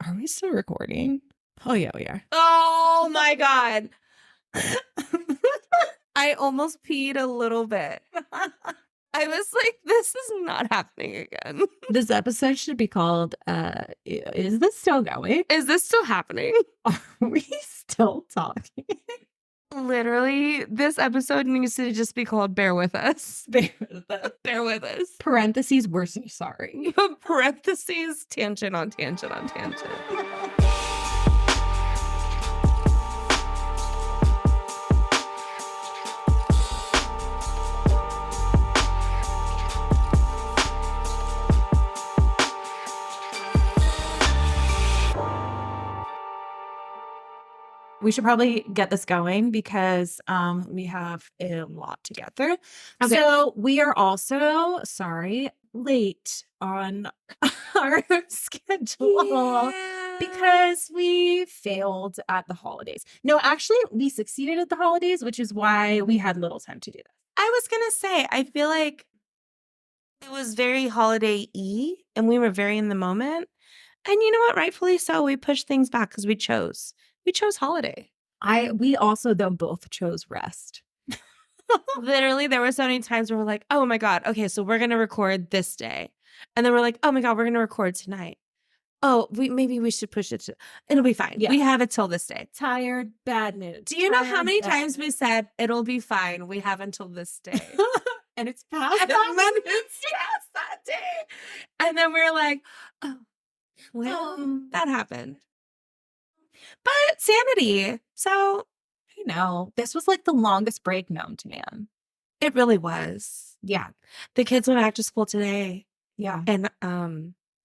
Are we still recording? Oh, yeah, we are. Oh my God. I almost peed a little bit. I was like, this is not happening again. This episode should be called, Is This Still Going? Is this still happening? Are we still talking? Literally, this episode needs to just be called Bear With Us. Bear with us. Parentheses, we're so sorry. Parentheses, tangent on tangent on tangent. We should probably get this going because we have a lot to get through. Okay. So we are also, late on our schedule because we failed at the holidays. No, actually, we succeeded at the holidays, which is why we had little time to do this. I was going to say, I feel like it was very holiday-y and we were very in the moment. And you know what? Rightfully so. We pushed things back because we chose holiday. We also though both chose rest. Literally, there were so many times where we're like, oh my God, okay, so we're gonna record this day. And then we're like, oh my God, we're gonna record tonight. Oh, maybe we should push it to it'll be fine. Yeah. We have it till this day. Tiered, bad mood. Do you know how many times we said it'll be fine? We have until this day. And it's past and then it's past that day. And then we're like, oh, well, that happened. But sanity. So, you know, this was like the longest break known to man. It really was. Yeah. The kids went back to school today. Yeah. And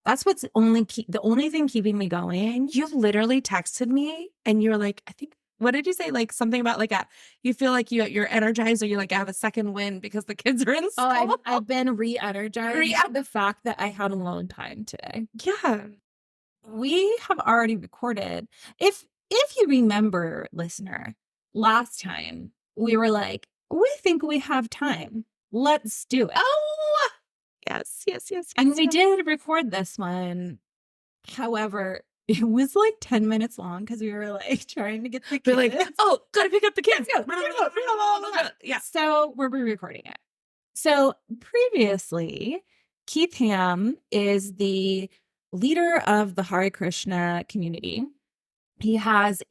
that's what's the only thing keeping me going. You literally texted me and you're like, I think, what did you say? Like something about like you feel like you're energized or you like have a second win because the kids are in school. Oh, I've been re-energized by the fact that I had alone time today. Yeah. We have already recorded. If you remember, listener, last time we were like, we think we have time. Let's do it. Oh, yes. And we did record this one. However, it was like 10 minutes long because we were like trying to get the kids. We're like, oh, gotta pick up the kids. Yeah. So we're re-recording it. So previously, Keith Ham is the leader of the Hare Krishna community. He's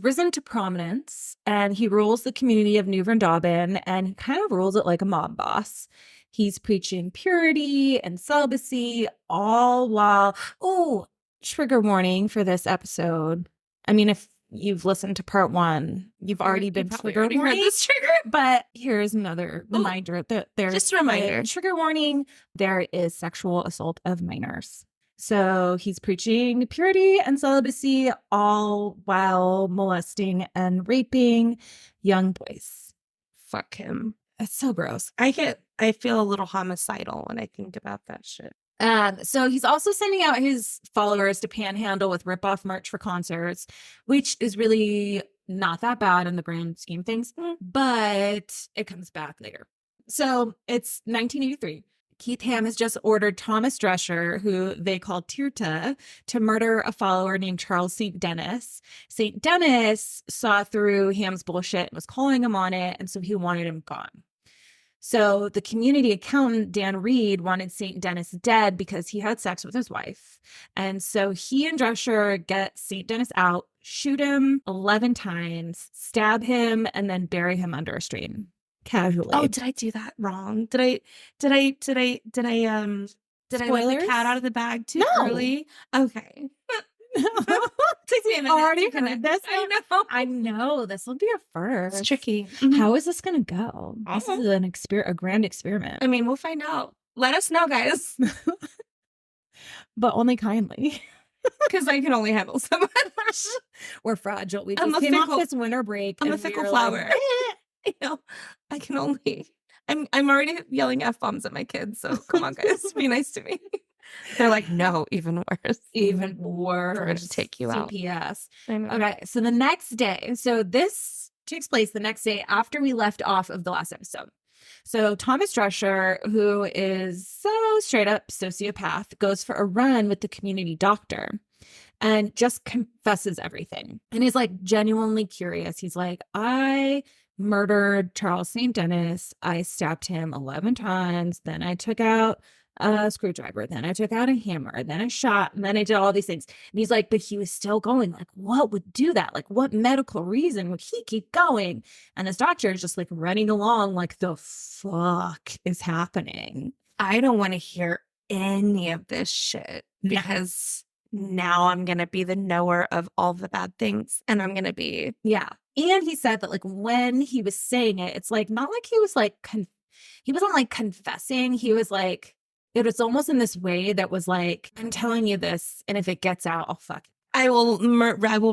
risen to prominence and he rules the community of New Vrindavan and he kind of rules it like a mob boss. He's preaching purity and celibacy, all while, trigger warning for this episode. I mean, if you've listened to part 1, you've already been trigger warning. This trigger. But here's another reminder that there's just a reminder. Trigger warning. There is sexual assault of minors. So he's preaching purity and celibacy, all while molesting and raping young boys. Fuck him. It's so gross. I feel a little homicidal when I think about that shit. So he's also sending out his followers to panhandle with rip-off merch for concerts, which is really not that bad in the grand scheme of things, but it comes back later. So it's 1983. Keith Ham has just ordered Thomas Drescher, who they call Tirta, to murder a follower named Charles St. Dennis. St. Dennis saw through Ham's bullshit and was calling him on it, and so he wanted him gone. So the community accountant, Dan Reed, wanted St. Dennis dead because he had sex with his wife. And so he and Drescher get St. Dennis out, shoot him 11 times, stab him, and then bury him under a stream. Casually. Oh, did I do that wrong? Did I let the cat out of the bag too early? Okay. Takes me a minute. Already heard this. I know. This will be a first. It's tricky. How is this going to go? This is a grand experiment. I mean, we'll find out. Let us know, guys. But only kindly. Because I can only handle so much. We're fragile. We just came off this winter break. I'm a fickle flower. You know, I can only. I'm already yelling F-bombs at my kids. So come on, guys, be nice to me. They're like, no, even worse. Even worse. We're going to take you out. CPS. Okay, so the next day. So this takes place the next day after we left off of the last episode. So Thomas Drescher, who is so straight up sociopath, goes for a run with the community doctor. and just confesses everything. And he's like genuinely curious. He's like, I murdered Charles St. Dennis. I stabbed him 11 times. Then I took out a screwdriver. Then I took out a hammer. Then I shot. And then I did all these things. And he's like, but he was still going. Like, what would do that? Like, what medical reason would he keep going? And this doctor is just like running along, like, the fuck is happening? I don't want to hear any of this shit because now I'm going to be the knower of all the bad things. And I'm going to be. Yeah. And he said that like when he was saying it, it's like not like he was like, he wasn't like confessing. He was like, it was almost in this way that was like, I'm telling you this. And if it gets out, I'll fuck it. I will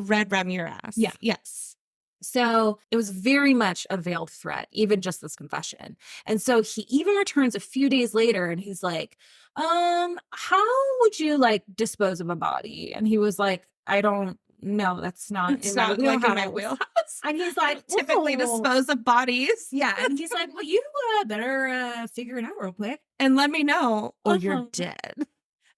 red ram your ass. Yeah. Yes. So it was very much a veiled threat, even just this confession. And so he even returns a few days later and he's like, how would you like dispose of a body? And he was like, I don't know. That's not, it's not like in my wheelhouse. And he's like, typically dispose of bodies. Yeah. And he's like, well, you better figure it out real quick. And let me know or you're dead.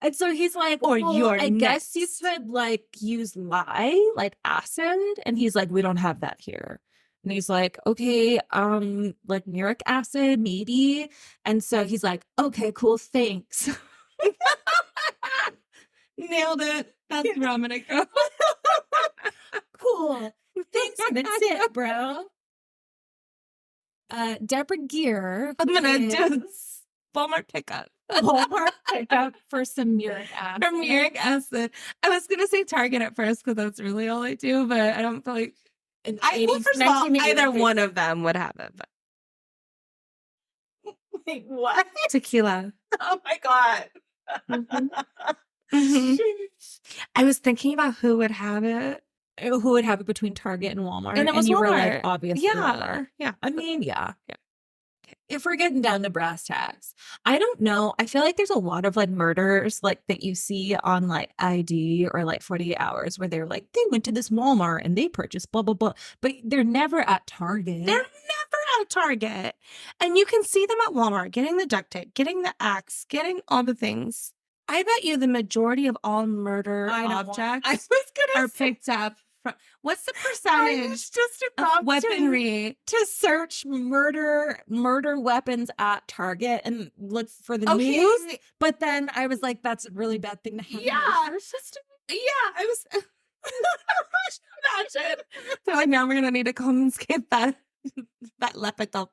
And so he's like, or you're I next. guess you could like use lye, like acid. And he's like, we don't have that here. And he's like, okay, like muric acid, maybe. And so he's like, okay, cool, thanks. Nailed it. That's where I'm gonna go. Cool. Thanks. That's it, bro. Deborah Gear. I'm gonna do this Walmart pickup. Walmart pickup for some muric acid. For muric acid. I was gonna say Target at first because that's really all I do, but I don't feel like first of all, either one of them would have it. But. Wait, what? Tequila. Oh my God. Mm-hmm. I was thinking about who would have it. Who would have it between Target and Walmart? And it was you Walmart. Were like, obviously, yeah, Walmart. yeah. I mean, yeah. If we're getting down to brass tacks, I don't know. I feel like there's a lot of like murders like that you see on like ID or like 48 Hours where they're like, they went to this Walmart and they purchased blah, blah, blah. But they're never at Target. They're never at Target. And you can see them at Walmart getting the duct tape, getting the axe, getting all the things. I bet you the majority of all murder objects are picked up from. What's the percentage just about of weaponry to search murder weapons at Target and look for the news? But then I was like, that's a really bad thing to have. Yeah, I was. Imagine. So like now we're gonna need to confiscate that laptop.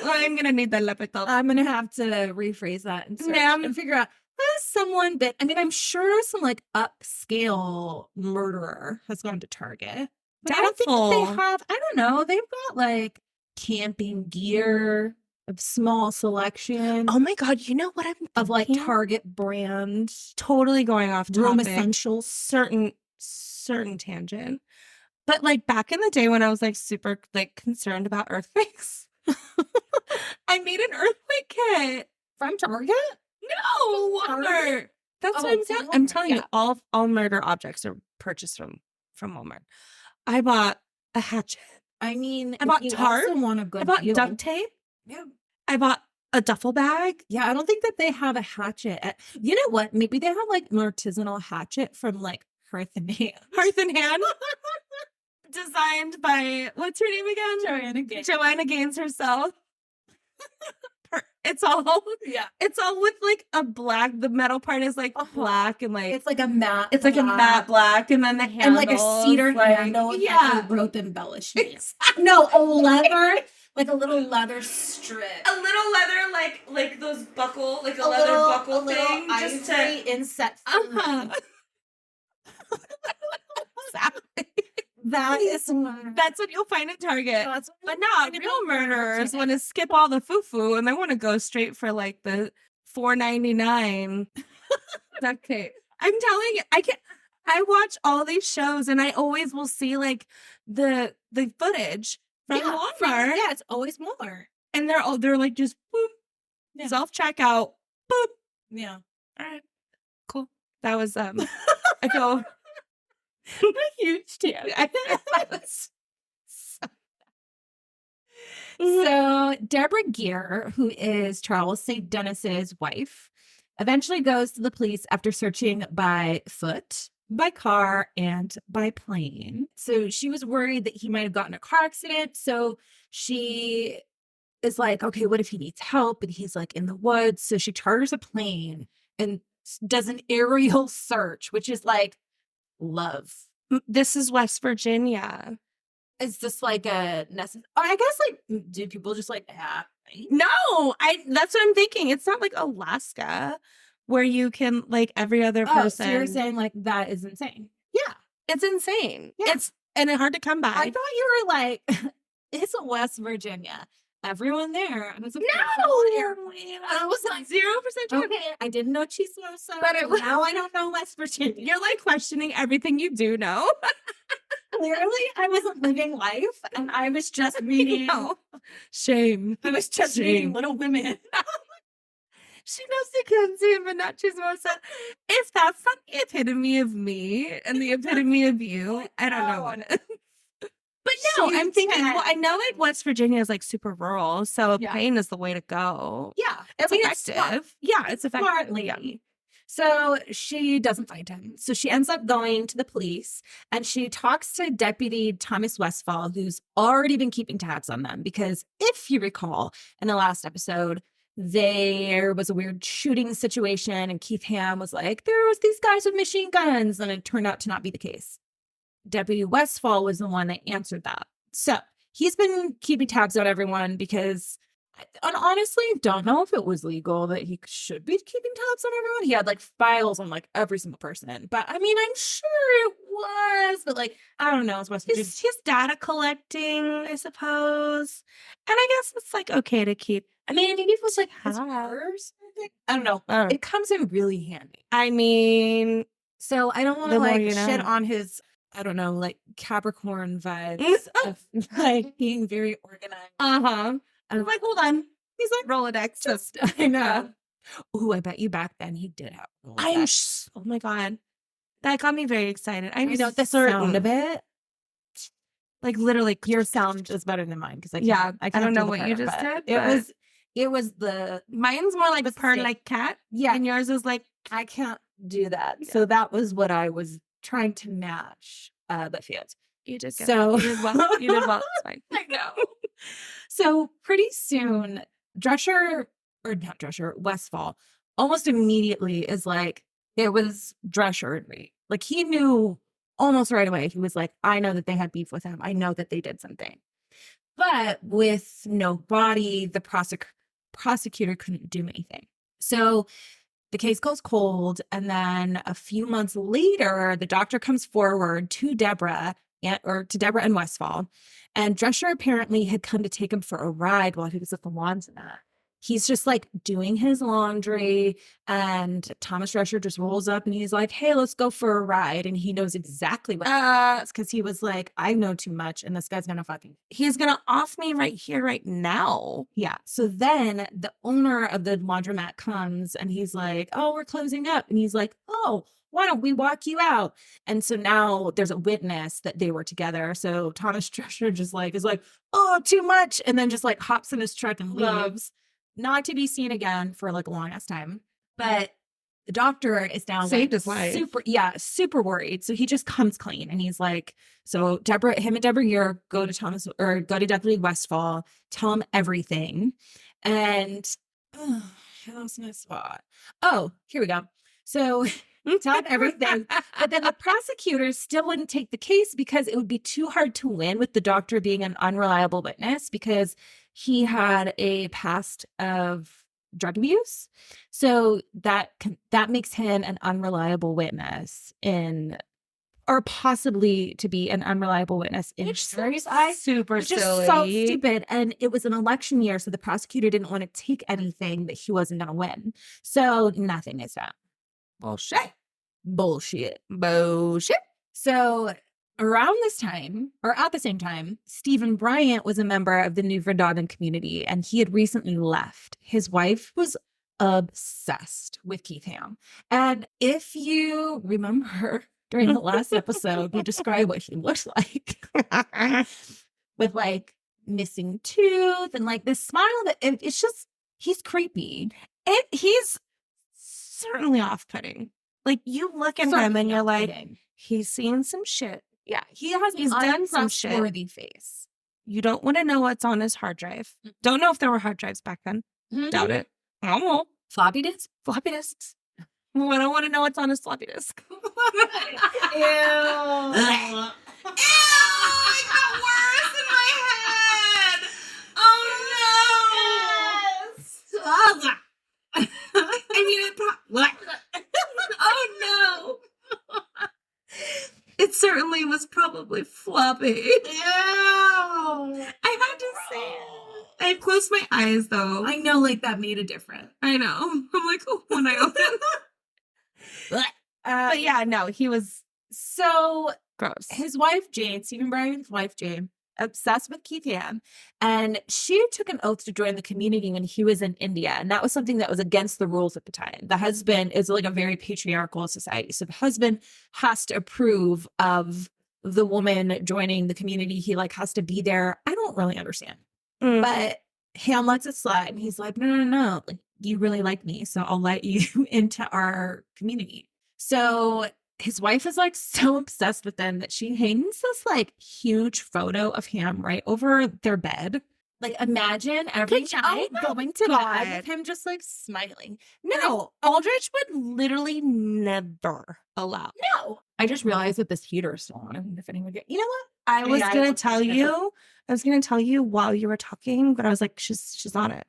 I'm gonna need that laptop. I'm gonna have to rephrase that and search and figure out who's someone that I'm sure some like upscale murderer has gone to Target. But I don't think that they have. I don't know. They've got like camping gear of small selection. Oh my God! You know what I'm thinking? Of like Target brand. Totally going off topic. Room essentials. Certain tangent. But like back in the day when I was like super like concerned about earthquakes. I made an earthquake kit from Target. No, Walmart. That's what I'm telling you. All murder objects are purchased from Walmart. I bought a hatchet. I mean, I bought tarp. I bought duct tape. Yeah. I bought a duffel bag. Yeah, I don't think that they have a hatchet. You know what? Maybe they have like an artisanal hatchet from like Hearth and Hand. Hearth and Hand. Designed by, what's her name again? Joanna Gaines herself. It's all with like a black, the metal part is like black and like it's like a matte black and then the handle and like a cedar handle with rope embellishments. No, a leather, like a little leather strip. A little leather like those buckle, like a leather buckle thing. Just to inset. Exactly. That's what you'll find at Target. But not real murderers want to skip all the foo-foo and they want to go straight for like the $4.99 duct tape. I'm telling you, I watch all these shows and I always will see like the footage from Walmart. It's always Walmart. And they're like just boop, self-checkout, boop. Yeah. All right. Cool. That was I feel a huge tangent. So Deborah Gear, who is Charles St. Dennis's wife, eventually goes to the police after searching by foot, by car, and by plane. So she was worried that he might have gotten a car accident. So she is like, okay, what if he needs help? And he's like in the woods. So she charters a plane and does an aerial search, which is like love. This is West Virginia. Is this like a necessary? I guess like, do people just like have? No, that's what I'm thinking. It's not like Alaska where you can like every other person. So you're saying like that is insane. Yeah, it's insane. Yeah. It's hard to come by. I thought you were like, it's West Virginia. Everyone there. And it's a airplane. I was like 0% okay. I didn't know Chismosa, but now I don't know West Virginia. You're like questioning everything you do know. Clearly, I wasn't living life, and I was just reading. Shame. I was just reading Little Women. She knows Dickensian, but not Chismosa. If that's not the epitome of me and the epitome of you, I don't know what it is. But no, I'm thinking, well, I know like West Virginia is like super rural, so a plane is the way to go. Yeah. It's effective. Yeah, it's effective. Smartly. Yeah. So she doesn't find him. So she ends up going to the police and she talks to Deputy Thomas Westfall, who's already been keeping tabs on them. Because if you recall, in the last episode, there was a weird shooting situation and Keith Ham was like, there was these guys with machine guns. And it turned out to not be the case. Deputy Westfall was the one that answered that. So he's been keeping tabs on everyone because I honestly don't know if it was legal that he should be keeping tabs on everyone. He had like files on like every single person. But I mean, I'm sure it was, but like, I don't know. He's data collecting, I suppose. And I guess it's like okay to keep. I mean, maybe it was like his purse. I don't know. It comes in really handy. I mean, so I don't want to like shit on his, I don't know, like Capricorn vibes of like being very organized. I'm like, hold on. He's like Rolodex. Just, I know. Oh, I bet you back then he did have Rolodex. Oh my God. That got me very excited. I know the sound of it. Like literally, your sound is better than mine because I don't know what you just did. It was the mine's more like purr like cat. Yeah, and yours is like I can't do that. Yeah. So that was what I was trying to match. But failed. You did good. So you did well. You did well. It's fine. I know. So pretty soon, Westfall almost immediately is like, it was Drescher and me. Like he knew almost right away. He was like, I know that they had beef with him. I know that they did something. But with no body, the prosecutor couldn't do anything. So the case goes cold. And then a few months later, the doctor comes forward to Deborah and Westfall. And Drescher apparently had come to take him for a ride while he was at the laundromat. He's just like doing his laundry and Thomas Drescher just rolls up and he's like, hey, let's go for a ride. And he knows exactly what because he was like, I know too much and this guy's he's going to off me right here, right now. Yeah. So then the owner of the laundromat comes and he's like, oh, we're closing up. And he's like, oh, why don't we walk you out? And so now there's a witness that they were together. So Thomas Drescher just like is like, oh, too much. And then just like hops in his truck and leaves. Not to be seen again for like a long ass time. But the doctor is now saved his life. Super worried. So he just comes clean and he's like, so him and Deborah here go to Deputy Westfall, tell him everything. And I lost my spot. Oh, here we go. So tell him everything. But then the prosecutors still wouldn't take the case because it would be too hard to win with the doctor being an unreliable witness because he had a past of drug abuse. So that makes him an unreliable witness or possibly to be an unreliable witness in jury's eyes. Super silly. Just so stupid. And it was an election year, so the prosecutor didn't want to take anything that he wasn't going to win. So nothing is done. Bullshit. So around this time, or at the same time, Stephen Bryant was a member of the New Verdun community, and he had recently left. His wife was obsessed with Keith Ham. And if you remember during the last episode, we described what he looked like with like missing tooth and like this smile that it's just, he's creepy. He's certainly off-putting. Like, you look at him Certainly and you're like, off-putting. he's seen some shit. Yeah, he's done some shit. untrustworthy face. You don't want to know what's on his hard drive. Don't know if there were hard drives back then. Doubt it. I don't know. Floppy disk? Floppy disks. Well, I don't want to know what's on his floppy disk. Ew. Ew, it got worse in my head. Oh no. Yes. I mean, what? Oh no. It certainly was probably floppy. Ew. I had to say it. I closed my eyes though. I know, like, that made a difference. I know. I'm like, oh, when I open. But yeah, no, he was So gross. his wife, Jane, Stephen Bryan's wife, Jane, obsessed with Keith Ham. And she took an oath to join the community when he was in India. And that was something that was against the rules at the time. The husband is like a very patriarchal society. So the husband has to approve of the woman joining the community. He like has to be there. I don't really understand. But Ham lets it slide. And he's like, no. Like, you really like me. So I'll let you into our community. So his wife is like so obsessed with them that she hangs this like huge photo of him right over their bed. Like, imagine every night going to bed with him just like smiling. No, Aldrich would literally never allow. no. I just realized that this heater is still on. I wonder if anyone get, you know what? I was Yeah, I gonna will tell check it. you. I was gonna tell you while you were talking, but I was like, she's on it.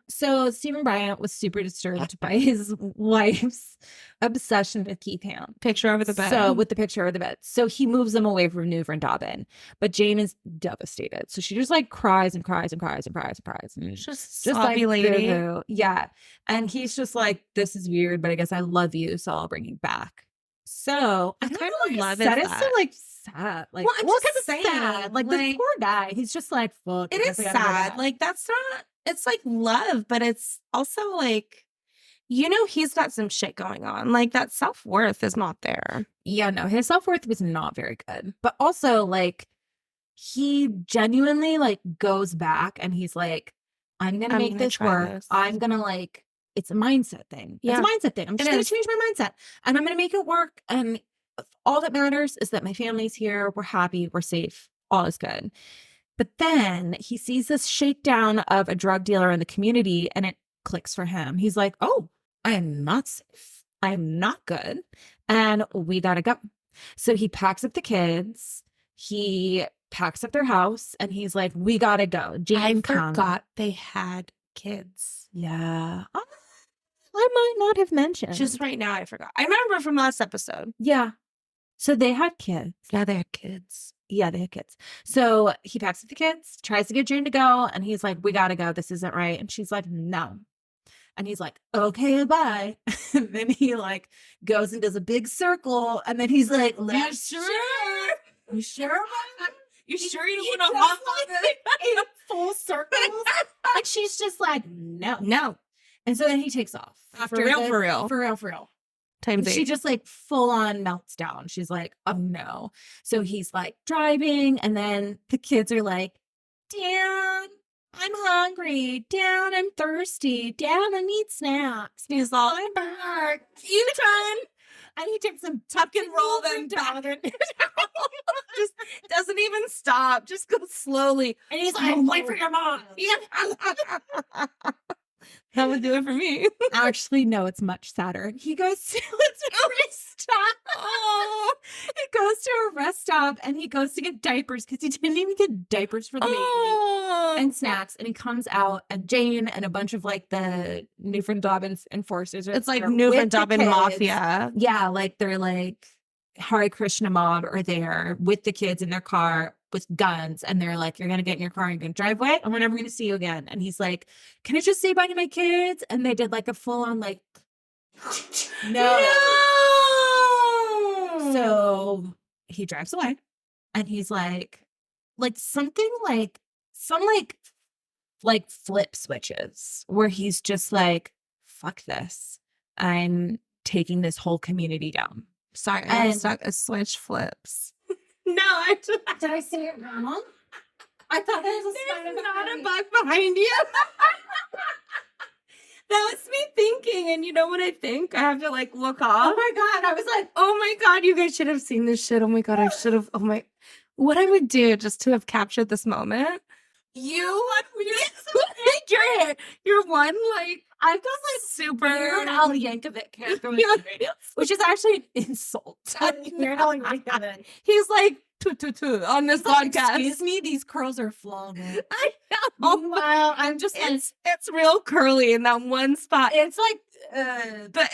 So Stephen Bryant was super disturbed by his wife's obsession with Keith Ham. Picture over the bed. So with the picture over the bed. So he moves them away from Newver and Dobbin. But Jane is devastated. So she just like cries and cries and cries and cries and cries. And just just sloppy like lady. boo-hoo. Yeah. And he's just like, this is weird, but I guess I love you, so I'll bring you back. So I don't kind know of why love said it. it's so like sad. Like, Well, I'm well, just 'cause it's sad. saying, Like, this like- poor guy. He's just like, fuck. I It guess is I gotta go sad. back. Like, that's not, it's like love, but it's also like, you know, he's got some shit going on. Like, that self-worth is not there. Yeah, no, his self-worth was not very good. But also, like, he genuinely, like, goes back and he's like, I'm gonna make gonna this try work. this. I'm gonna, like, it's a mindset thing. Yeah. It's a mindset thing. I'm just It gonna is. change my mindset and I'm gonna make it work. And all that matters is that my family's here. We're happy. We're safe. All is good. But then he sees this shakedown of a drug dealer in the community and it clicks for him. He's like, oh, I am not safe. I am not good. And we gotta go. So he packs up the kids. He packs up their house and he's like, we gotta go. Jane, I come. forgot they had kids. Yeah. I might not have mentioned. Just right now, I forgot. I remember from last episode. yeah. So they had kids. Yeah, they had kids. Yeah, they had kids. So he packs up the kids, tries to get Jane to go, and he's like, we gotta go. This isn't right. And she's like, no. And he's like, okay, bye. And then he like goes and does a big circle, and then he's like, You sure? You sure? You sure you He don't does, want like, in full circles. And she's just like, no. No. And so then he takes off. For real. For real. Times She 8. just like full on melts down. She's like, oh no. So he's like driving, and then the kids are like, Dad, I'm hungry. Dad, I'm thirsty. Dad, I need snacks. And he's all, I'm hurt. You turn. And he takes them Tuck and roll them back. Just doesn't even stop. Just goes slowly. And he's like, wait for your mom. That would do it for me. Actually, no, it's much sadder. He goes to a rest stop. Oh, he goes to a rest stop and he goes to get diapers because he didn't even get diapers for the baby and snacks. And he comes out, and Jane and a bunch of like the Newfoundland Dobbins enforcers. It's like there with Newfoundland the Dobbin kids. Mafia. Yeah, like they're like Hare Krishna mob are there with the kids in their car with guns, and they're like, you're gonna get in your car, you're gonna drive away, and we're never gonna see you again. And he's like, can I just say bye to my kids? And they did like a full-on like no. So he drives away, and he's like something like some like flip switches where he's just like, fuck this, I'm taking this whole community down. Sorry, I And- stuck a switch flips. No, I just, Did I say it wrong? I thought there was a spider there's not a behind me. bug behind you. That was me thinking, and you know what I think? I have to like look off. Oh my God. I was like, Oh my God, you guys should have seen this shit. Oh my God, I should have. Oh my, what I would do just to have captured this moment. You're one like I've got like super Weird Al Yankovic character with the radio, which is actually an insult. Weird Al Yankovic. He's like on this Like, podcast. excuse me, these curls are flawless. I know. Wow, I'm just like, It's real curly in that one spot. it's like,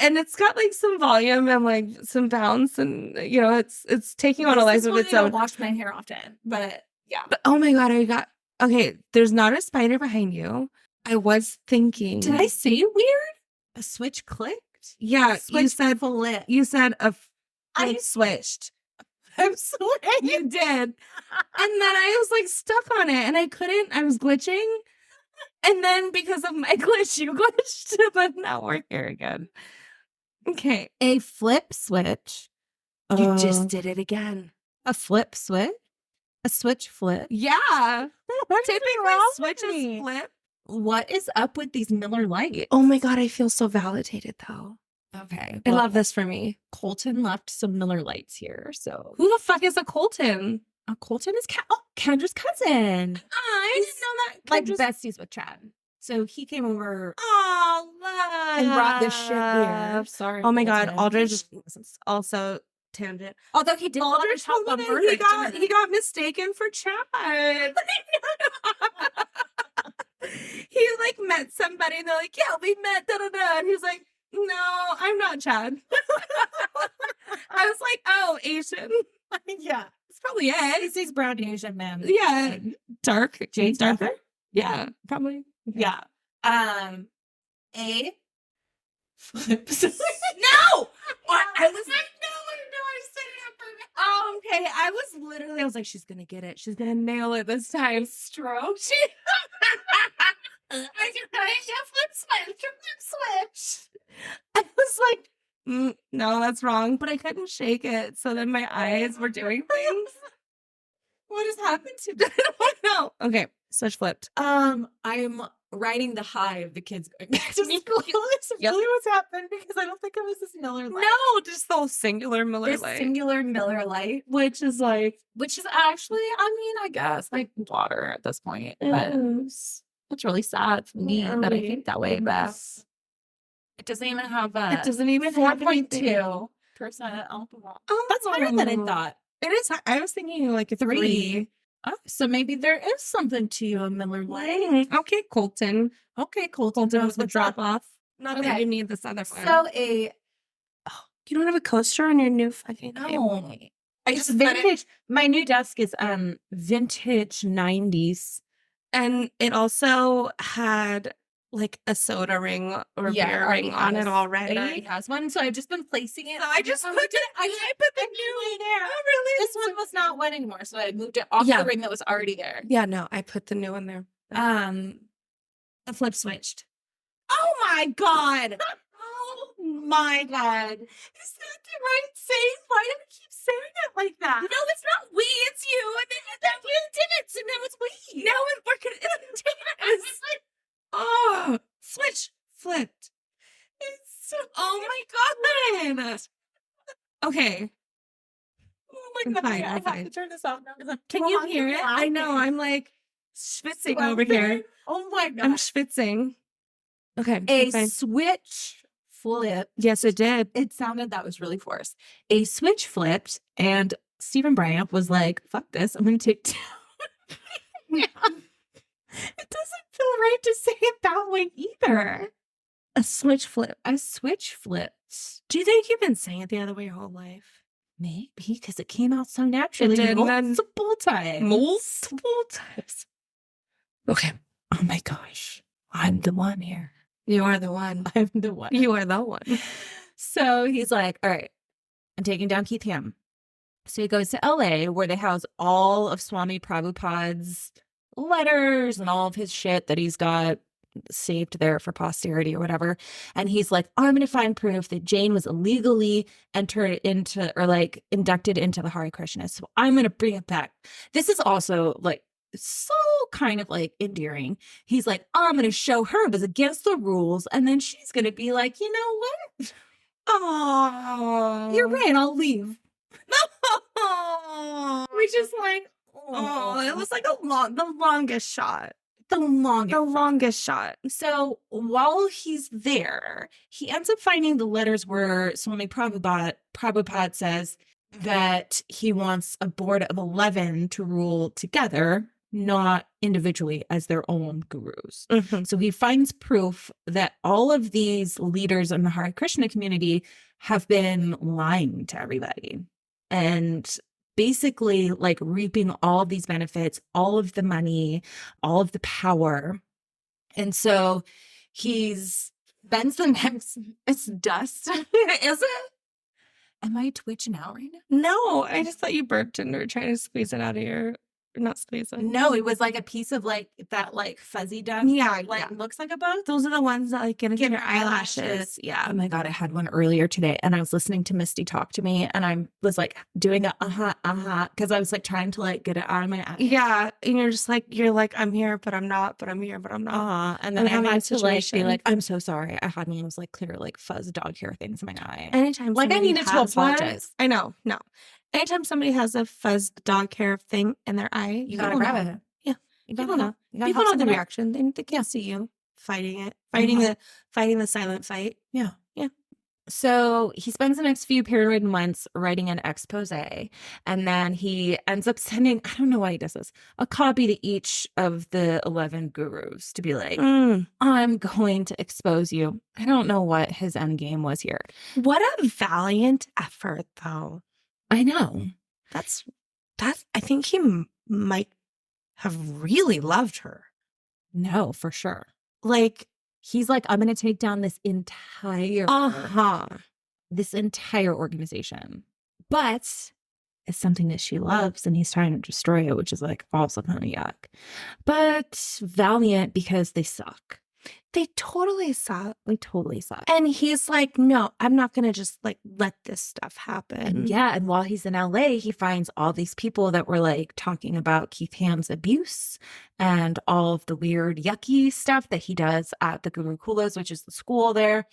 And it's got like some volume and like some bounce, and you know, it's taking on a life of its I own. don't wash my hair often, but yeah. But oh my God, okay, there's not a spider behind you. I was thinking. Did I say weird? A switch clicked? Yeah, Switch flip. you said I flip switched. I'm sorry. You did. And then I was like stuck on it and I couldn't. I was glitching. And then because of my glitch, you glitched. But now we're here again. Okay. A flip switch. You just did it again. A flip switch? A switch flip? Yeah. Typically switches switches flip. What is up with these Miller Lights? Oh my God, I feel so validated though. Okay. I love this for me. Colton left some Miller Lights here. So Who the fuck is a Colton? Colton is Kendra's cousin. I didn't know that. Like besties with Chad. So he came over Oh, love. and brought this shit here. Sorry. Oh my God, Colton. Aldridge also tangent. Although he did Aldridge told me that he got mistaken for Chad. He like met somebody and they're like, yeah, we met, da da da. And he's like, no, I'm not Chad. I was like, oh, Asian. Yeah. It's probably it. He's these brown Asian men. Yeah. Dark. Jade's darker. darker? Yeah, probably. Yeah. A flip. No! I was like, no, I set it up for me. Oh, okay. I was like, she's gonna get it. She's gonna nail it this time. Stroke. I flip switch. I was like, no, that's wrong. But I couldn't shake it. So then my eyes were doing things. What has happened to me? I don't know. Okay, switch flipped. I'm riding the high of the kids going back to school. It's really what's happened because I don't think it was this Miller Light. No, just the whole singular Miller This Light. singular Miller Light, which is actually, I mean, I guess like water at this point. But it's really sad for me that I think that way. But it doesn't even have it doesn't even have 4.2% alcohol. Oh, that's higher than I thought. It is. I was thinking like a 3. Oh, so maybe there is something to a Miller Light. Okay, Colton. Okay, Colton. Colton was the drop off. Not that you need this other one. So you don't have a coaster on your new fucking table. I just vintage. My new desk is vintage 90s, and it also had like a soda ring or beer ring on it already. It already has one, so I've just been placing it. So I just put it. I put the new there. Oh, really? This one was not wet anymore, so I moved it off the ring that was already there. Yeah, no, I put the new one there. The flip switched. Oh my God. Oh my God. Is that the right saying? Why do we keep saying it like that? No, it's not we, it's you. And then we did it, so now it's we. Now we're continuous. Oh, switch flipped. It's so oh my God. Okay. Oh my God. I have to turn this off now. Can you hear it? I know. I'm like schwitzing over here. Oh my God. I'm schwitzing. Okay. A switch flip. Yes, it did. It sounded that was really forced. A switch flipped, and Stephen Bryant was like, fuck this. I'm going to take down. It doesn't feel right to say it that way either. A switch flip. A switch flipped. Do you think you've been saying it the other way your whole life? Maybe, because it came out so naturally. It did, multiple times. Multiple times. Okay. Oh my gosh. I'm the one here. You are the one. I'm the one. You are the one. So he's like, all right, I'm taking down Keith Ham. So he goes to LA where they house all of Swami Prabhupada's letters and all of his shit that he's got saved there for posterity or whatever. And he's like, I'm going to find proof that Jane was illegally entered into or like inducted into the Hare Krishna. So I'm going to bring it back. This is also like so kind of like endearing. He's like, I'm going to show her it was against the rules. And then she's going to be like, you know what? Oh, You're right. I'll leave. Oh, Which is like, it was like the longest shot. the longest. The longest shot. So while he's there, he ends up finding the letters where Swami Prabhupada says that he wants a board of 11 to rule together, not individually as their own gurus. Mhm. So he finds proof that all of these leaders in the Hare Krishna community have been lying to everybody and basically like reaping all of these benefits, all of the money, all of the power. And so he's spends the next, it's dust, is it? Am I twitching out right now? No, I just thought you burped and were trying to squeeze it out of your, not squeeze it. No, it was like a piece of like that like fuzzy dust. Yeah, Like looks like a bug. Those are the ones that like get into Get your eyelashes. Yeah. Oh my God, I had one earlier today and I was listening to Misty talk to me and I was like doing a because I was like trying to like get it out of my eye. Yeah. And you're like, I'm here, but I'm not, but I'm here, but I'm not. And then I'm I in had a to like be situation. like, I'm so sorry. I had one of those like clear like fuzz dog hair things in my eye. Anytime Like I somebody needed to has one- apologize. I know. No. Anytime somebody has a fuzz dog hair thing in their eye, You gotta people grab know. it. Yeah. You People gotta know. You gotta People help know the someone out. reaction. They can't see you fighting it. Mhm. Fighting the silent fight. Yeah. Yeah. So he spends the next few period months writing an expose, and then he ends up sending, I don't know why he does this, a copy to each of the 11 gurus to be like, I'm going to expose you. I don't know what his end game was here. What a valiant effort, though. I know. That's I think he might have really loved her. No, for sure. Like, He's like, I'm going to take down this entire organization. But it's something that she loves and he's trying to destroy it, which is like also kind of yuck. But valiant because they suck. they totally suck. They totally suck. And he's like, no, I'm not going to just like let this stuff happen. And yeah, and while he's in LA, he finds all these people that were like talking about Keith Ham's abuse and all of the weird, yucky stuff that he does at the Gurukulas, which is the school there.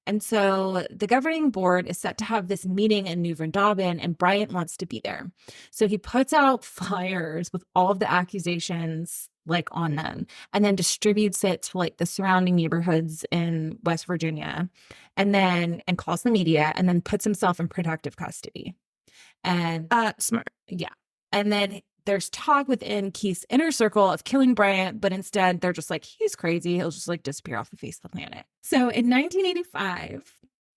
And so the governing board is set to have this meeting in New Vrindavan, and Bryant wants to be there. So he puts out flyers with all of the accusations like on them and then distributes it to like the surrounding neighborhoods in West Virginia and calls the media and then puts himself in protective custody. And Smart. yeah. And then there's talk within Keith's inner circle of killing Bryant, but instead they're just like, he's crazy. He'll just like disappear off the face of the planet. So in 1985,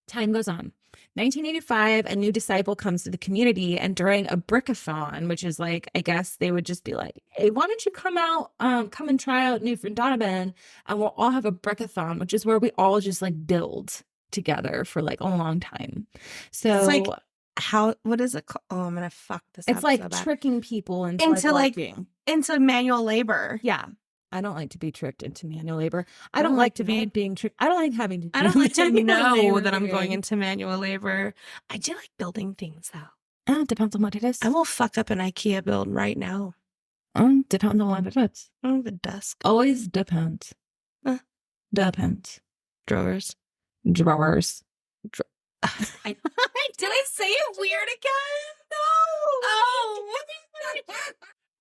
time goes on. 1985, a new disciple comes to the community, and during a brickathon, which is like, I guess they would just be like, hey, why don't you come and try out New Vrindavan, and we'll all have a brickathon, which is where we all just like build together for like a long time. So It's like, what is it called? Oh, I'm going to fuck this up. it's like so bad. tricking people into like working. into manual labor. Yeah. I don't like to be tricked into manual labor. I don't like to be being tricked. I don't like having to I don't like to know labor that I'm going again. into manual labor. I do like building things, though. It depends on what it is. I will fuck up an IKEA build right now. Depends on what it is. The desk. Always depends. Depends. Drawers. Drawers. Did I say it weird again? No. Oh.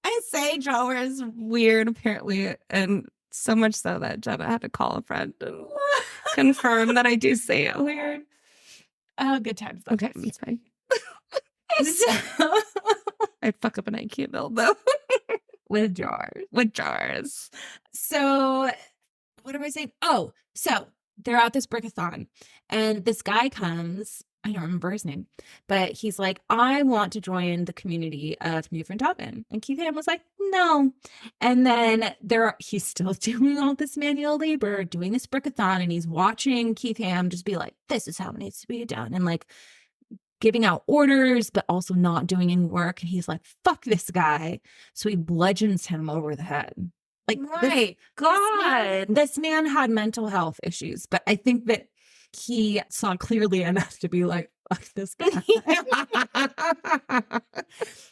I say drawers weird, apparently, and so much so that Jenna had to call a friend and confirm that I do say it weird. Oh, good times. Though. Okay, it's fine. I'd fuck up an IKEA build, though. With jars. With jars. So, what am I saying? Oh, so they're at this brickathon, and this guy comes. I don't remember his name, but he's like, I want to join the community of New Vrindavan. And Keith Ham was like, no. And then he's still doing all this manual labor, doing this brickathon, and he's watching Keith Ham just be like, this is how it needs to be done. And like giving out orders, but also not doing any work. And he's like, fuck this guy. So he bludgeons him over the head. Like, my God. This man had mental health issues, but I think that he saw clearly enough to be like, fuck this guy.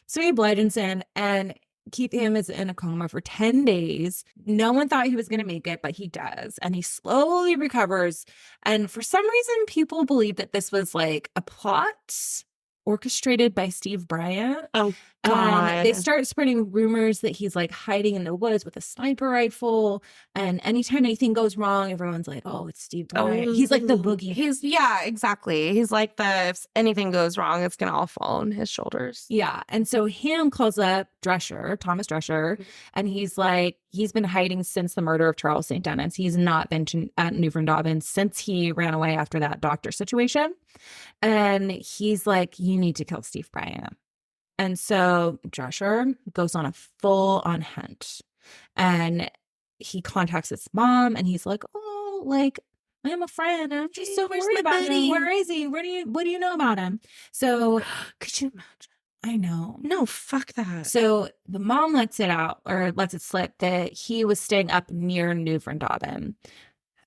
So he bludgeons him, and Keith Ham is in a coma for 10 days. No one thought he was going to make it, but he does. And he slowly recovers. And for some reason, people believe that this was like a plot orchestrated by Steve Bryant. Oh, God. They start spreading rumors that he's like hiding in the woods with a sniper rifle. And anytime anything goes wrong, everyone's like, oh, it's Steve Bryant. He's like the boogie. Yeah, exactly. He's like if anything goes wrong, it's going to all fall on his shoulders. Yeah. And so Ham calls up Thomas Drescher, and he's like, he's been hiding since the murder of Charles St. Denis. He's not been at Newfoundland since he ran away after that doctor situation. And he's like, you need to kill Steve Bryant. And so Drescher goes on a full-on hunt. And he contacts his mom, and he's like, oh, like, I am a friend. I'm just so worried about him. Where is he? What do you know about him? So could you imagine? I know. No, fuck that. So the mom lets it slip that he was staying up near Newfoundland.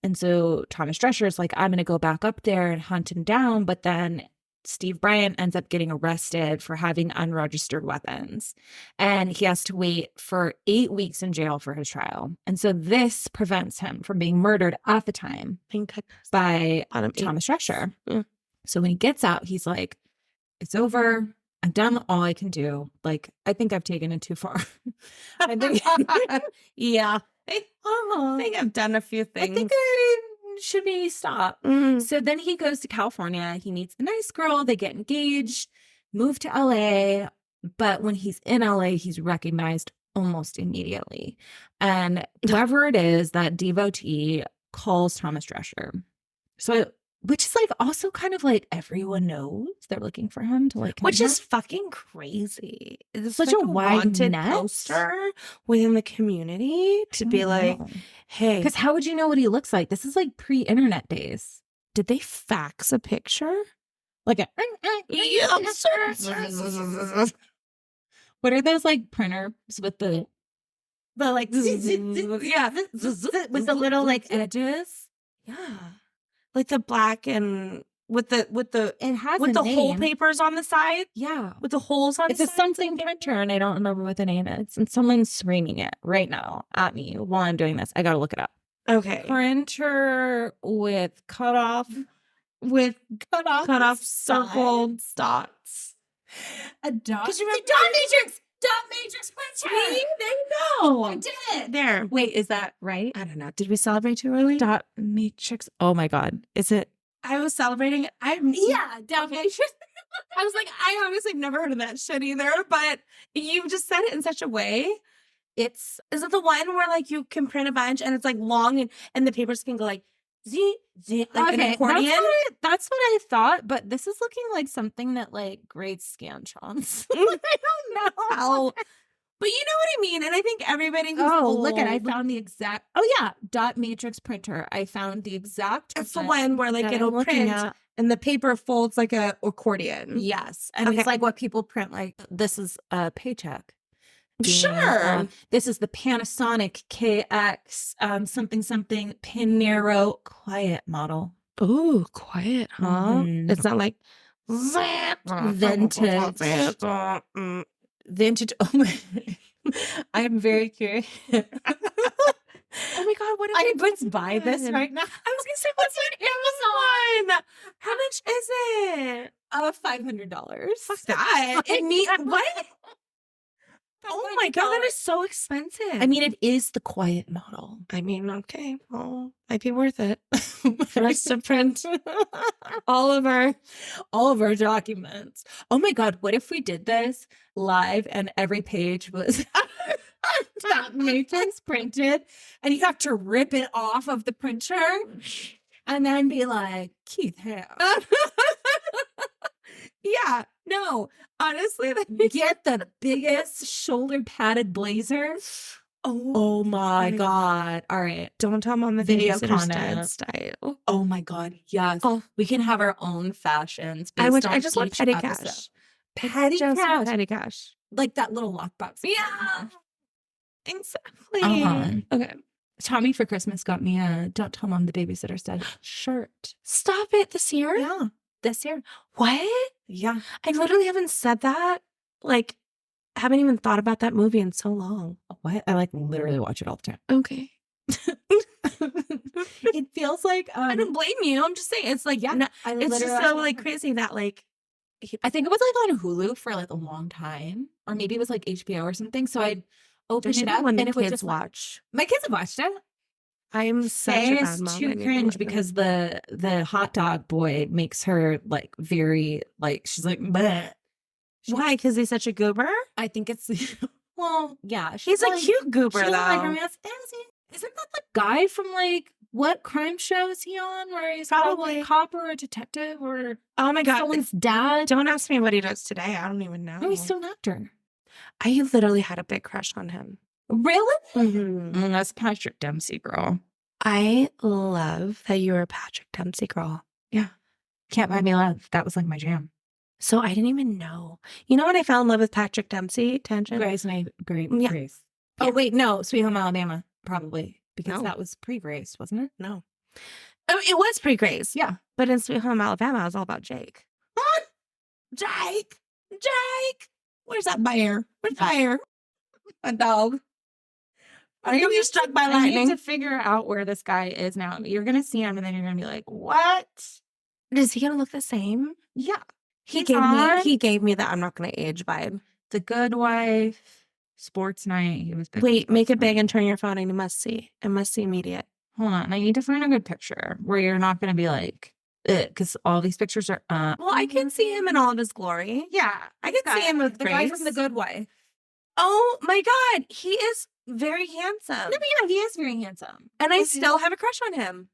And so Thomas Drescher is like, I'm going to go back up there and hunt him down. But then Steve Bryant ends up getting arrested for having unregistered weapons. And he has to wait for 8 weeks in jail for his trial. And so this prevents him from being murdered at the time by Thomas Drescher. Yeah. So when he gets out, he's like, it's over. I've done all I can do. Like, I think I've taken it too far. I think, yeah. I think I've done a few things. I think I should be stopped. Mm. So then he goes to California. He meets a nice girl. They get engaged, move to LA. But when he's in LA, he's recognized almost immediately. And whoever it is, that devotee calls Thomas Drescher. So which is like also kind of like everyone knows they're looking for him to like, which is fucking crazy. It's such like a wide net poster within the community to be like, hey, because how would you know what he looks like? This is like pre-internet days. Did they fax a picture? Like a what are those like printers with the like yeah with the little like edges? Yeah. Like the black and with the it has with the name. whole papers on the side. Yeah. With the holes on it's the side. It's a something printer and I don't remember what the name is. And someone's screaming it right now at me while I'm doing this. I gotta look it up. Okay. Printer with cut off circled dots. A dot. Because you remember dot matrix printer. There you go. I did it. There. Wait, is that right? I don't know. Did we celebrate too early? Dot matrix. Oh my God. Is it? I was celebrating. Dot matrix. I was like, I honestly have never heard of that shit either, but you just said it in such a way. Is it the one where like you can print a bunch and it's like long and the papers can go like Z like an accordion? That's what I thought, but this is looking like something that like grades Scantrons. I don't know. How? But you know what I mean? And I think everybody who's look at I found the exact dot matrix printer. I found the exact it's the one where like it'll print and the paper folds like a accordion. Yes. And it's like what people print, like this is a paycheck. Sure. This is the Panasonic KX something pin narrow quiet model. Ooh, quiet, huh? Mm-hmm. It's not like vintage. Oh my! I'm very curious. Oh my God! What? I would buy this right now. I was gonna say, what's on Amazon? How much is it? $500. Fuck that! It needs what? Oh my God, that is so expensive. I mean, it is the quiet model. I mean, okay, well, might be worth it for us to print all of our documents. Oh my God, what if we did this live and every page was dot matrix printed, and you have to rip it off of the printer and then be like, Keith Hare. Yeah, no, honestly, get the biggest shoulder padded blazer. Oh my God. All right. Don't tell Mom the video content style. Oh my God. Yes. Oh. We can have our own fashions. I just want petty cash. Petty cash. Like that little lockbox. Yeah. Exactly. Okay. Tommy for Christmas got me a Don't Tell Mom the Babysitter's Dead shirt. Stop it. This year? Yeah. This year. What? Yeah. I literally haven't said that like haven't even thought about that movie in so long. What? I like literally watch it all the time. Okay. It feels like I don't blame you. I'm just saying it's like yeah, it's just so like crazy that like I think it was like on Hulu for like a long time, or maybe it was like HBO or something. So I'd open it up when and the it would kids just watch. my kids have watched it. I'm such Faye a bad is mom. I too need to cringe let because her. the hot dog boy makes her like very like she's like bleh. Why? Because he's such a goober? I think it's well, yeah. He's a cute goober she though. doesn't like romance fantasy. Isn't that the guy from like what crime show is he on? Where he's probably a cop or a detective or oh my god, someone's dad? Don't ask me what he does today. I don't even know. No, he's still an actor. I literally had a big crush on him. Really? Mm-hmm. That's Patrick Dempsey, girl. I love that you're a Patrick Dempsey girl. Yeah. Can't Buy Me Love. That was like my jam. So I didn't even know. You know when I fell in love with Patrick Dempsey? Tangent. Grace. Yeah. Grace. Oh, wait, no. Sweet Home Alabama, probably. Because that was pre-Grace, wasn't it? No. Oh, it was pre-Grace. Yeah. But in Sweet Home Alabama, it was all about Jake. What? Jake! Where's that bear? Where's Fire? A dog. Are you being struck by lightning? I need to figure out where this guy is now. You're going to see him and then you're going to be like, what? Is he going to look the same? Yeah. He gave me that I'm not going to age vibe. The Good Wife, Sports Night. He was big. Wait, make it big and turn your phone and you must see. It must see immediate. Hold on. I need to find a good picture where you're not going to be like, because all these pictures are. Well, I can see him in all of his glory. Yeah. I can see him with the Grace. guy from The Good Wife. Oh my God. He is very handsome. No, but yeah, he is very handsome. And I still have a crush on him.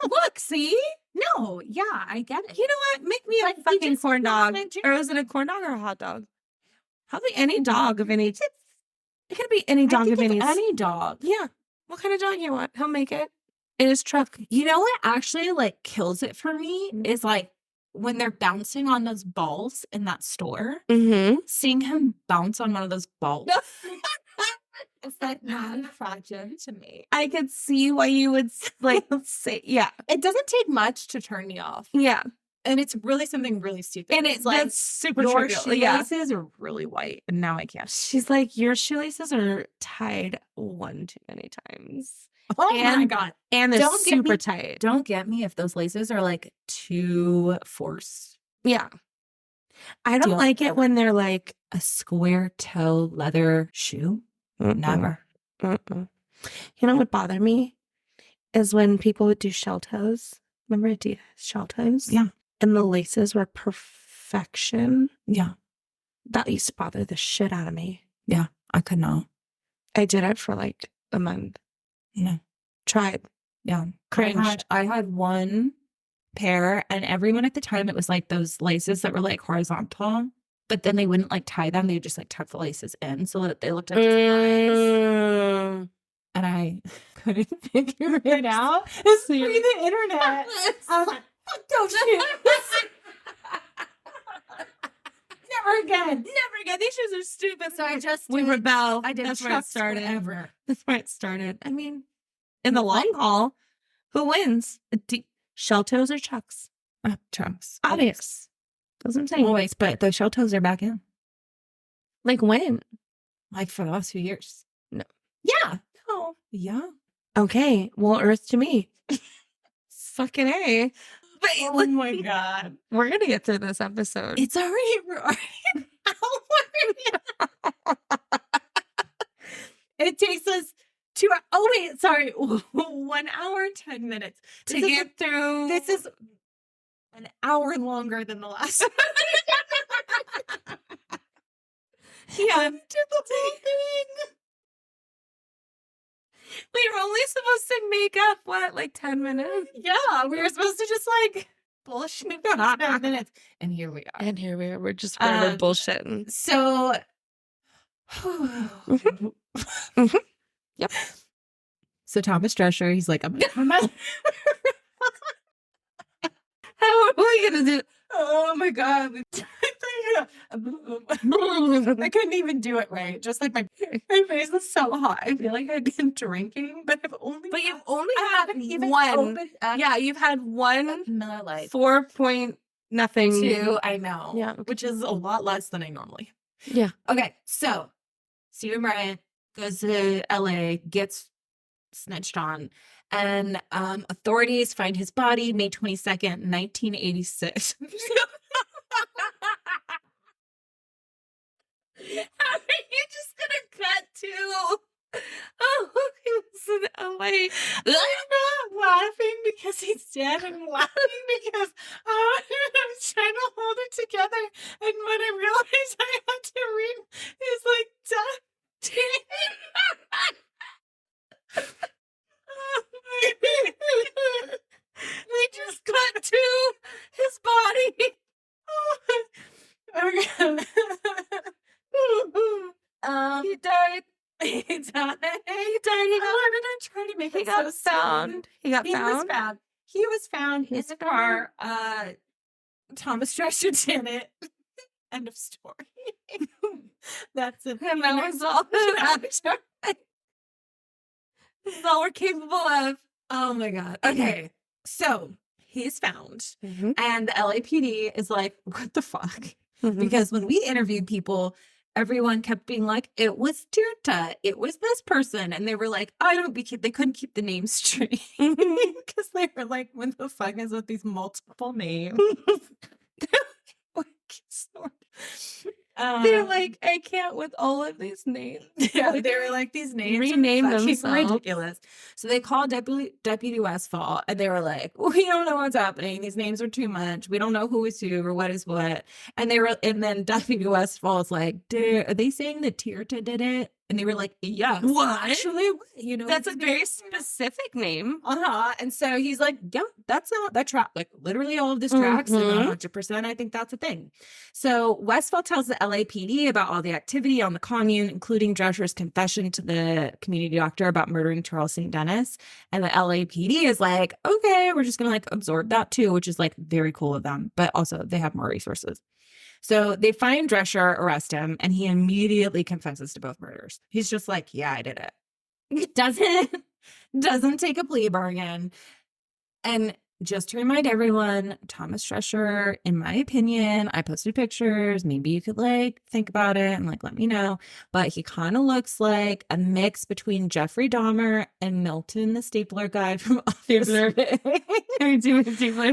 Look, see? No, yeah, I get it. You know what? Make me a fucking corn dog. Or is it a corn dog or a hot dog? Probably any dog of any. It could be any dog of any. Any dog. Yeah. What kind of dog you want? He'll make it in his truck. You know what actually like kills it for me is like when they're bouncing on those balls in that store. Mm-hmm. Seeing him bounce on one of those balls. It's like non-attractive to me. I could see why you would like say, yeah. It doesn't take much to turn me off. Yeah. And it's really something really stupid. And it's like super your trivial. shoelaces are really white, and now I can't. She's like, your shoelaces are tied one too many times. Oh my God. And they're super tight. Don't get me if those laces are like too forced. Yeah. I don't like it when they're like a square toe leather shoe. Never. You know what would bother me is when people would do shell toes. Remember Adidas shell toes? Yeah. And the laces were perfection. Yeah. That used to bother the shit out of me. Yeah. I could not. I did it for like a month. Yeah. Tried. Yeah. Cringed. I had one pair and everyone at the time, it was like those laces that were like horizontal. But then they wouldn't like tie them. They would just like tuck the laces in so that they looked like lines. And I couldn't figure it out. It's pre the internet. I was like, fuck those shoes. Never again. Never again. These shoes are stupid. So we rebel. I did. That's where it started. Forever. That's where it started. I mean, in the long haul, who wins? Shell toes or Chucks? Chucks. Obvious. That's what I'm saying. Always, but the shell toes are back in. Like when? Like for the last few years. No. Yeah. No. Yeah. Okay. Well, Earth to me. Fucking A. But, oh my God. We're going to get through this episode. It's already It takes us 2 hours. Oh, wait. Sorry. 1 hour and 10 minutes to get through. This is an hour longer than the last one. Yeah. Did the whole thing. We were only supposed to make up, what, like 10 minutes? Yeah, we were supposed to just like bullshit for 10 minutes. And here we are. We're just forever bullshitting. So, Yep. So Thomas Drescher, he's like, how are we going to do? Oh my God. I couldn't even do it right. Just like my face is so hot. I feel like I've been drinking, but I've only. But you've only had even one. Yeah, you've had one Miller Lite. 4 point nothing. 2, I know. Yeah. Which is a lot less than I normally. Yeah. Okay, so Stephen Bryant goes to LA, gets snitched on, and authorities find his body May 22nd, 1986. How are you just gonna cut to? Oh, he was in LA. I'm not laughing because he's dead. I'm laughing because I was trying to hold it together, and when I realized I had to read, it's like they just cut to his body. Okay. He died. He died. He died. I'm gonna try to make He it got so found. He got He was found. found. He was found in the car. Thomas Drescher did it. End of story. That's it. And that was all. That's all we're capable of. Oh my God. Okay. So he's found. Mhm. And the LAPD is like, what the fuck? Mhm. Because when we interviewed people, everyone kept being like, it was Tirta, it was this person. And they were like, they couldn't keep the names straight. Because they were like, what the fuck is with these multiple names? They're like, I can't with all of these names. Yeah, they were like, these names rename are fucking themselves. ridiculous. So they called Deputy Westfall, and they were like, we don't know what's happening. These names are too much. We don't know who is who or what is what. And then Deputy Westfall is like, are they saying that Tirta did it? And they were like, yeah, What? actually, That's a very specific name. And so he's like, yeah, that's not that track. Like literally all of this tracks, like Mhm. 100%. I think that's a thing. So Westfall tells the LAPD about all the activity on the commune, including Drescher's confession to the community doctor about murdering Charles St. Dennis. And the LAPD is like, okay, we're just gonna like absorb that too, which is like very cool of them. But also they have more resources. So they find Drescher, arrest him, and he immediately confesses to both murders. He's just like, yeah, I did it. Doesn't take a plea bargain. And just to remind everyone, Thomas Drescher, in my opinion, I posted pictures. Maybe you could like think about it and like let me know. But he kind of looks like a mix between Jeffrey Dahmer and Milton, the stapler guy from Office.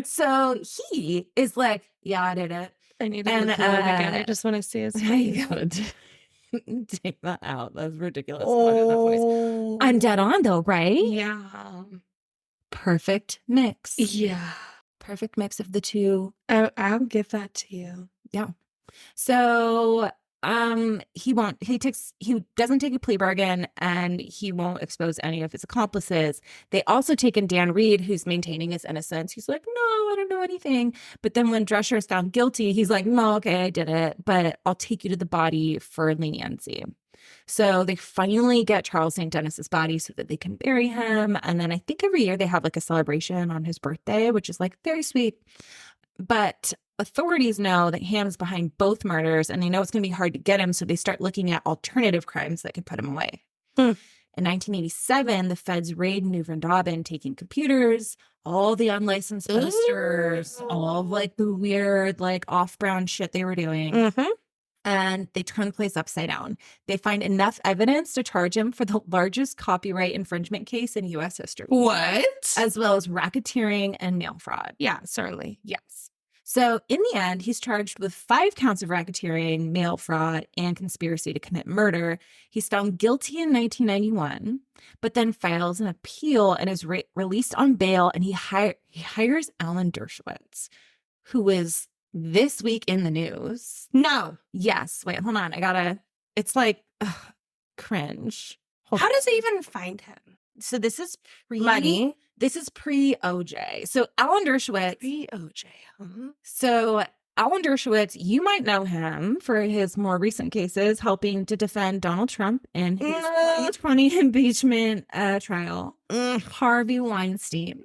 So he is like, yeah, I did it. I need to look at it again. I just want to see his face. Take that out. That's ridiculous. Oh. I'm dead on though, right? Yeah. Perfect mix. Yeah. Perfect mix of the two. I'll give that to you. Yeah. So he doesn't take a plea bargain, and he won't expose any of his accomplices. They also take in Dan Reed, who's maintaining his innocence. He's like, no, I don't know anything. But then when Drescher is found guilty, he's like, no, okay, I did it, but I'll take you to the body for leniency. So they finally get Charles St. Dennis's body so that they can bury him. And then I think every year they have like a celebration on his birthday, which is like very sweet. But authorities know that Ham's behind both murders, and they know it's going to be hard to get him. So they start looking at alternative crimes that could put him away. In 1987, the feds raid New Vrindavan, taking computers, all the unlicensed posters, all of like the weird, like off-brand shit they were doing. And they turn the place upside down. They find enough evidence to charge him for the largest copyright infringement case in U.S. history. What? As well as racketeering and mail fraud. Yeah, certainly. Yes. So in the end, he's charged with 5 counts of racketeering, mail fraud, and conspiracy to commit murder. He's found guilty in 1991, but then files an appeal and is released on bail. And he hires Alan Dershowitz, who is this week in the news. No. Yes. Wait, hold on. It's like cringe. How does he even find him? So this is Money. This is pre-OJ. So Alan Dershowitz. Pre-OJ. So Alan Dershowitz, you might know him for his more recent cases, helping to defend Donald Trump in his 2020 impeachment trial. Harvey Weinstein,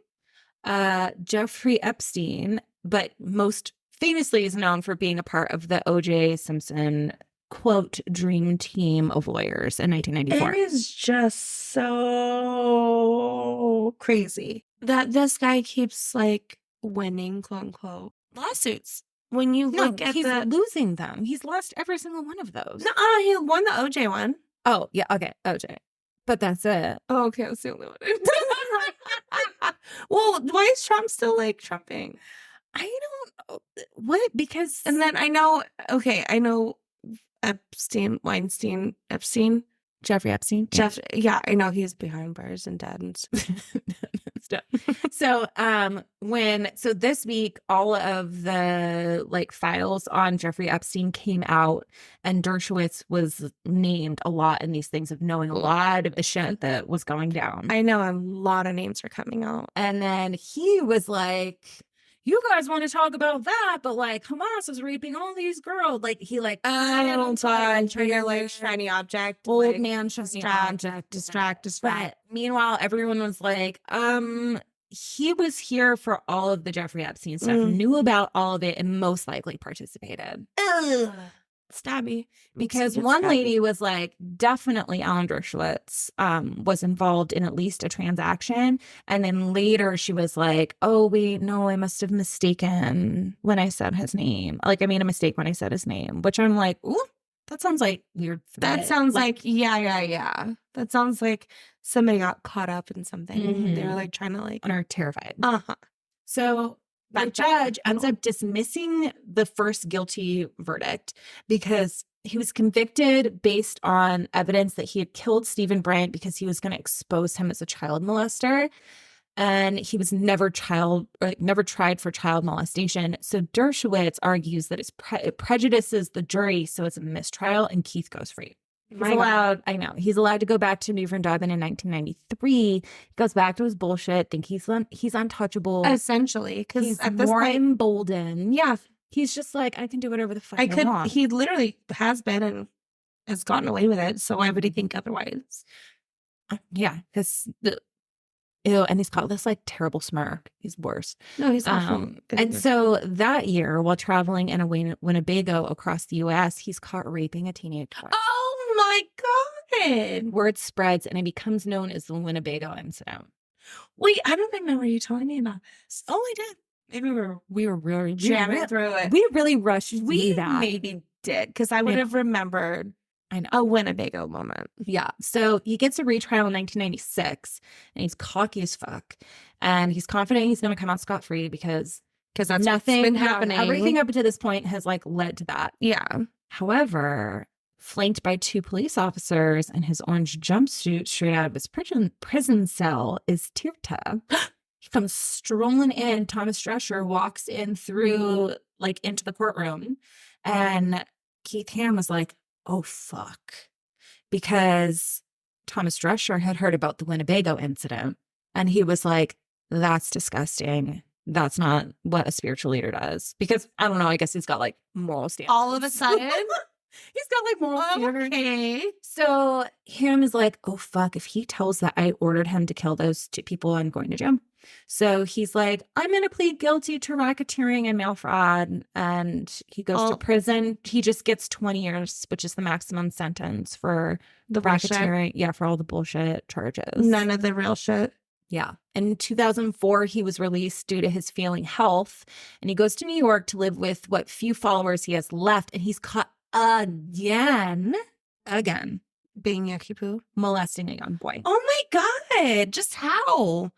Jeffrey Epstein, but most famously is known for being a part of the O.J. Simpson, quote, dream team of lawyers in 1994. It is just so crazy that this guy keeps like winning, quote unquote, lawsuits. when you No, look at he's losing them. He's lost every single one of those. No, he won the OJ one. Oh, yeah. Okay. OJ. But that's it. Oh, okay. That's the only one. Well, why is Trump still like trumping? I don't know. What? Because. And then I know Epstein. Jeffrey Epstein. Yeah, I know he's behind bars and dead and stuff. So this week all of the like files on Jeffrey Epstein came out, and Dershowitz was named a lot in these things of knowing a lot of the shit that was going down. I know a lot of names are coming out. And then he was like, you guys want to talk about that, but like Hamas is raping all these girls. Like he like shiny object, old like, man shiny object, distract. But meanwhile, everyone was like, he was here for all of the Jeffrey Epstein stuff, knew about all of it, and most likely participated. Ugh. Stabby. Because one lady was like, definitely Alan Dershowitz was involved in at least a transaction. And then later she was like, oh, wait, no, I must have mistaken when I said his name. Like, I made a mistake when I said his name, which I'm like, ooh, that sounds like weird. That sounds like, yeah. That sounds like somebody got caught up in something. Mm-hmm. They were like trying to like. And are terrified. Uh-huh. So the judge ends up dismissing the first guilty verdict because he was convicted based on evidence that he had killed Stephen Bryant because he was going to expose him as a child molester. And he was never tried for child molestation. So Dershowitz argues that it prejudices the jury, so it's a mistrial, and Keith goes free. He's allowed to go back to Newfoundland in 1993. He goes back to his bullshit, think he's untouchable. Essentially, because he's at this more point, emboldened. Yeah. He's just like, I can do whatever the fuck I want. He literally has been and has gotten away with it. So why would he think otherwise? Yeah, because and he's got this like terrible smirk. He's worse. No, he's awful. And so that year, while traveling in a Winnebago across the U.S., he's caught raping a teenage girl. Oh my God! Word spreads, and it becomes known as the Winnebago incident. Wait, I don't remember you telling me about this. Oh, I did. Maybe we were really jamming through it. We really rushed through that. Maybe did, because I would have remembered. I know. A Winnebago moment. Yeah. So he gets a retrial in 1996, and he's cocky as fuck. And he's confident he's going to come out scot-free because that's nothing been happening. Everything up to this point has like led to that. Yeah. However, flanked by two police officers and his orange jumpsuit straight out of his prison cell is Tirta. He comes strolling in. Thomas Drescher walks in through like into the courtroom, and Keith Hamm was like, oh, fuck. Because Thomas Drescher had heard about the Winnebago incident. And he was like, that's disgusting. That's not what a spiritual leader does. Because, I don't know, I guess he's got like moral standards. All of a sudden? He's got like moral standards. Okay. So Hamm is like, oh, fuck. If he tells that I ordered him to kill those two people, I'm going to jail. So he's like, I'm going to plead guilty to racketeering and mail fraud. And he goes to prison. He just gets 20 years, which is the maximum sentence for the racketeering. Yeah, for all the bullshit charges. None of the real shit. Yeah. In 2004, he was released due to his failing health. And he goes to New York to live with what few followers he has left. And he's caught again, being yucky poo, molesting a young boy. Oh my God. Just how?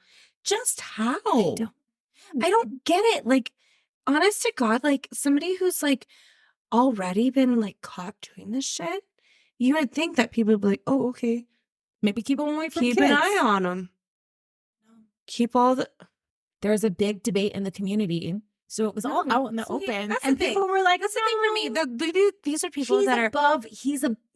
I don't get it. Like, honest to God, like somebody who's like already been like caught doing this shit, you would think that people would be like, oh, okay. Maybe keep them away from kids. Keep an eye on them. Keep all the... There's a big debate in the community. So it was all out in the open. And people were like, that's the thing for me. These are people that are above.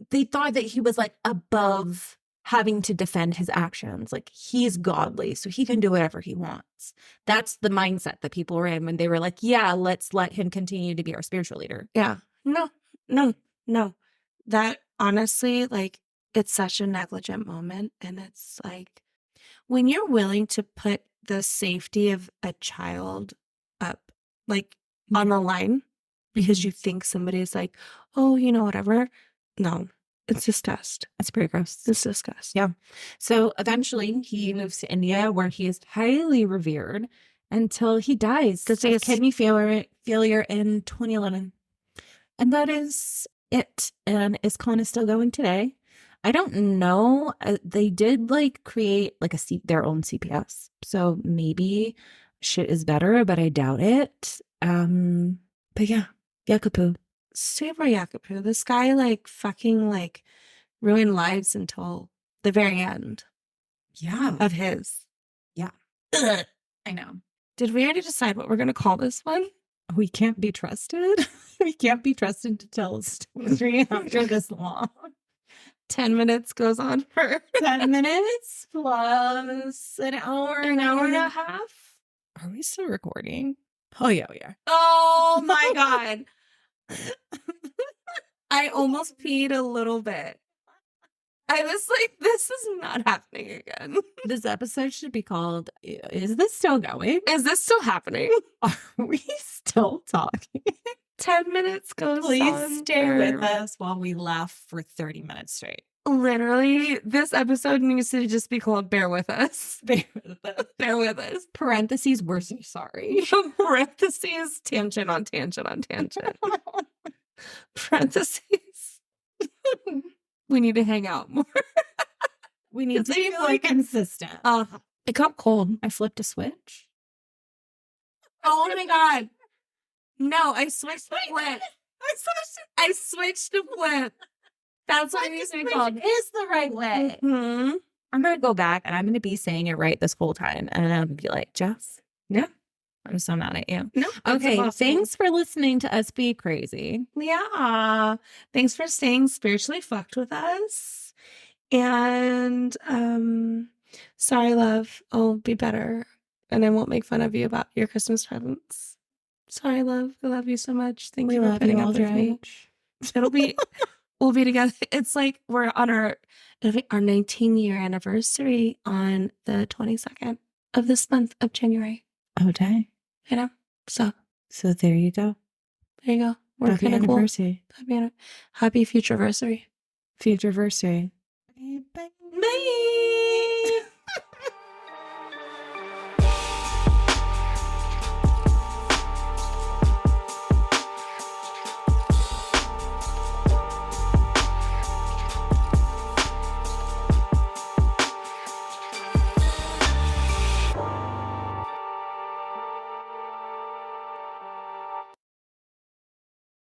They thought that he was like above having to defend his actions. Like he's godly, so he can do whatever he wants. That's the mindset that people were in when they were like, yeah, let's let him continue to be our spiritual leader. Yeah. No. That honestly, like, it's such a negligent moment. And it's like, when you're willing to put the safety of a child up, like, on the line because you think somebody's like, oh, whatever. No. It's disgust. It's pretty gross. It's disgust. Yeah. So eventually he moves to India where he is highly revered until he dies Does of he- kidney failure in 2011. And that is it. And ISKCON is still going today. I don't know. They did like create like their own CPS. So maybe shit is better, but I doubt it. But yeah, Yakapoo. Super Yakupu. This guy like fucking like ruined lives until the very end Yeah. of his. Yeah. I know. Did we already decide what we're going to call this one? We can't be trusted. We can't be trusted to tell a story after this long. 10 minutes goes on for 10 minutes plus an hour and a half. Are we still recording? Oh, yeah, we are. Oh my God. I almost peed a little bit. I was like, this is not happening again. This episode should be called, Is This Still Going? Is this still happening? Are we still talking? 10 minutes goes Please on. stay with us while we laugh for 30 minutes straight. Literally, this episode needs to just be called Bear With Us. Bear with us. Bear with us. Parentheses, we're so sorry. Parentheses, tangent on tangent on tangent. Parentheses. We need to hang out more. We need to be like consistent. It got cold. I flipped a switch. Oh my God. No, I switched to flip. I switched to flip. That's what it needs to be called. Is the right way. Mm-hmm. I'm going to go back and I'm going to be saying it right this whole time. And I'm going to be like, Jess, Yeah. I'm so mad at you. No. Okay. impossible. Thanks for listening to us be crazy. Yeah. Thanks for staying spiritually fucked with us. And sorry, love. I'll be better. And I won't make fun of you about your Christmas presents. Sorry, love. I love you so much. Thank you for putting up with me. We'll be together. It's like we're on our 19-year anniversary on the 22nd of this month of January. Oh, dang. You know? So there you go. there you go. We're Happy kind of cool. anniversary. Happy future-versary. Future-versary. Bye.